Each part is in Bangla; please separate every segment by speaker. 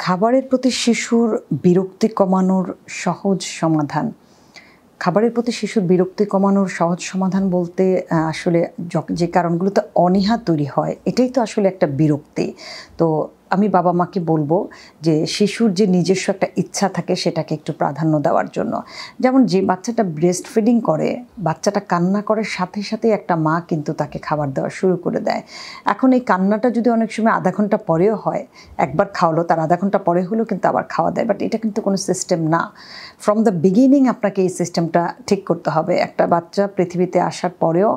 Speaker 1: খাবারের প্রতি শিশুর বিরক্তি কমানোর সহজ সমাধান। খাবারের প্রতি শিশুর বিরক্তি কমানোর সহজ সমাধান বলতে আসলে যে কারণগুলোতে অনীহা তৈরি হয়, এটাই তো আসলে একটা বিরক্তি। তো আমি বাবা-মাকে বলবো যে শিশুর যে নিজস্ব একটা ইচ্ছা থাকে সেটাকে একটু প্রাধান্য দেওয়ার জন্য। যেমন যে বাচ্চাটা ব্রেস্ট ফিডিং করে, বাচ্চাটা কান্না করার সাথে সাথেই একটা মা কিন্তু তাকে খাবার দেওয়া শুরু করে দেয়। এখন এই কান্নাটা যদি অনেক সময় আধা ঘন্টা পরেও হয়, একবার খাওয়ালো তার আধা ঘন্টা পরে হলেও কিন্তু আবার খাওয়া দেয়, বাট এটা কিন্তু কোনো সিস্টেম না। ফ্রম দ্য বিগিনিং আপনাকে এই সিস্টেমটা ঠিক করতে হবে। একটা বাচ্চা পৃথিবীতে আসার পরেও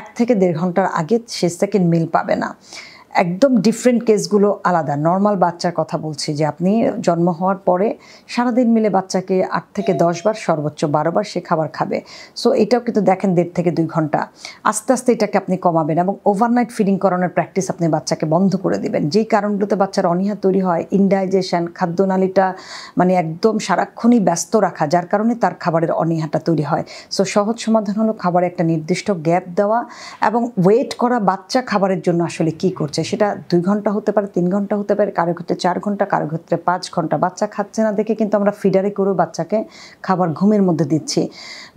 Speaker 1: 1 থেকে 1.5 ঘন্টার আগে সে সেকেন্ড মিল পাবে না। একদম ডিফারেন্ট কেসগুলো আলাদা। নর্মাল বাচ্চার কথা বলছি যে আপনি জন্ম হওয়ার পরে সারাদিন মিলে বাচ্চাকে 8 থেকে 10 বার সর্বোচ্চ 12 বার সে খাবার খাবে। সো এটাও কিন্তু দেখেন 1.5 থেকে 2 ঘন্টা। আস্তে আস্তে এটাকে আপনি কমাবেন এবং ওভারনাইট ফিডিং করানোর প্র্যাকটিস আপনি বাচ্চাকে বন্ধ করে দিবেন। যেই কারণগুলোতে বাচ্চার অনীহা তৈরি হয়, ইনডাইজেশন, খাদ্যনালীটা মানে একদম সারাক্ষণই ব্যস্ত রাখা, যার কারণে তার খাবারের অনীহাটা তৈরি হয়। সো সহজ সমাধান হলো খাবারে একটা নির্দিষ্ট গ্যাপ দেওয়া এবং ওয়েট করা বাচ্চা খাবারের জন্য আসলে কী করছে সেটা 2 ঘন্টা হতে পারে, 3 ঘন্টা হতে পারে, কারো ক্ষেত্রে 4 ঘন্টা, কারো ক্ষেত্রে 5 ঘন্টা। বাচ্চা খাচ্ছে না দেখে কিন্তু আমরা ফিডারে করেও বাচ্চাকে খাবার ঘুমের মধ্যে দিচ্ছি।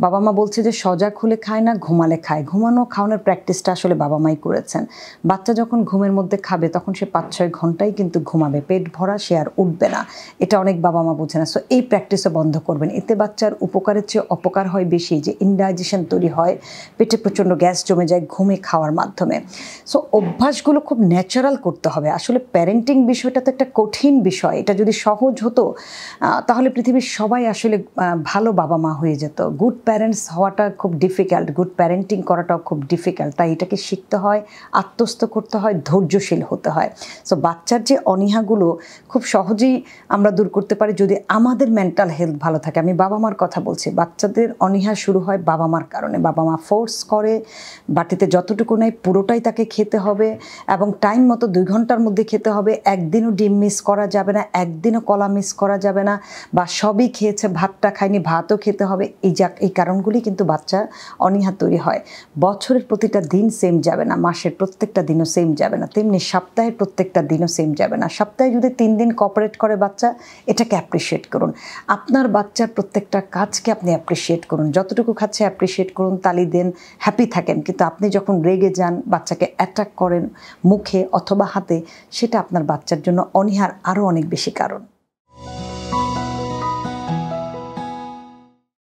Speaker 1: বাবা মা বলছে যে সজাগ হলে খায় না, ঘুমালে খায়। ঘুমানো খাওয়ানোর প্র্যাকটিসটা আসলে বাবা মাই করেছেন। বাচ্চা যখন ঘুমের মধ্যে খাবে তখন সে 5-6 ঘন্টাই কিন্তু ঘুমাবে, পেট ভরা সে আর উঠবে না। এটা অনেক বাবা মা বোঝে না। সো এই প্র্যাকটিসও বন্ধ করবেন। এতে বাচ্চার উপকারের চেয়ে অপকার হয় বেশি, যে ইনডাইজেশন তৈরি হয়, পেটে প্রচণ্ড গ্যাস জমে যায় ঘুমে খাওয়ার মাধ্যমে। সো অভ্যাসগুলো খুব ন্যাচারাল করতে হবে। আসলে প্যারেন্টিং বিষয়টা তো একটা কঠিন বিষয়। এটা যদি সহজ হতো তাহলে পৃথিবীর সবাই আসলে ভালো বাবা মা হয়ে যেত। গুড প্যারেন্টস হওয়াটা খুব ডিফিকাল্ট, গুড প্যারেন্টিং করাটাও খুব ডিফিকাল্ট। তাই এটাকে শিখতে হয়, আত্মস্থ করতে হয়, ধৈর্যশীল হতে হয়। সো বাচ্চার যে অনীহাগুলো খুব সহজেই আমরা দূর করতে পারি যদি আমাদের মেন্টাল হেলথ ভালো থাকে। আমি বাবা মার কথা বলছি। বাচ্চাদের অনীহা শুরু হয় বাবা মার কারণে। বাবা মা ফোর্স করে, বাটিতে যতটুকু নেয় পুরোটাই তাকে খেতে হবে এবং টাইম মতো 2 ঘন্টার মধ্যে খেতে হবে। একদিনও ডিম মিস করা যাবে না, একদিনও কলা মিস করা যাবে না, বা সবই খেয়েছে ভাতটা খায়নি, ভাতও খেতে হবে। এই কারণগুলি কিন্তু বাচ্চা অনীহা তৈরি হয়। বছরের প্রতিটা দিন সেম যাবে না, মাসের প্রত্যেকটা দিনও সেম যাবে না, তেমনি সপ্তাহের প্রত্যেকটা দিনও সেম যাবে না। সপ্তাহে যদি 3 দিন কোঅপারেট করে বাচ্চা, এটাকে অ্যাপ্রিসিয়েট করুন। আপনার বাচ্চার প্রত্যেকটা কাজকে আপনি অ্যাপ্রিসিয়েট করুন। যতটুকু খাচ্ছে অ্যাপ্রিসিয়েট করুন, তালি দেন, হ্যাপি থাকেন। কিন্তু আপনি যখন রেগে যান, বাচ্চাকে অ্যাটাক করেন মুখে অথবা হাতে, সেটা আপনার বাচ্চার জন্য অনীহার আরও অনেক বেশি কারণ।